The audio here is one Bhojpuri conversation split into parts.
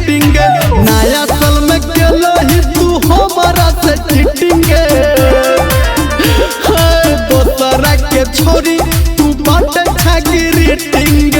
रेटिंग नया साल में केलो ही तू हमारा से चीटिंग दोसरा के छोरी तू बाटे छागी रेटिंग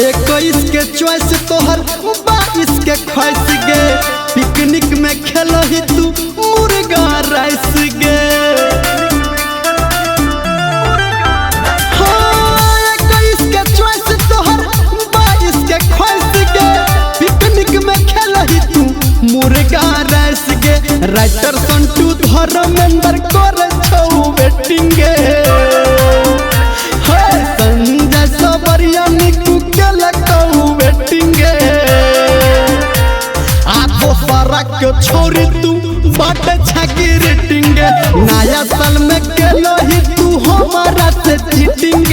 इक्कीस के चॉइस तोहर 22 के ख्वाइश गे पिकनिक में खेलो ही तू मुर्गा राइस गे हाँ 21 के चॉइस तोहर 22 के ख्वाइश गे पिकनिक में खेलो ही तू मुर्गा राइस गे राइटर संटू धर्मेंद्र करे छौ वेटिंग गे संजय सबरिया निकू के छोरी तू बाटे छागी रेटिंग नया साल में केलो ही तू हमारा से चीटिंग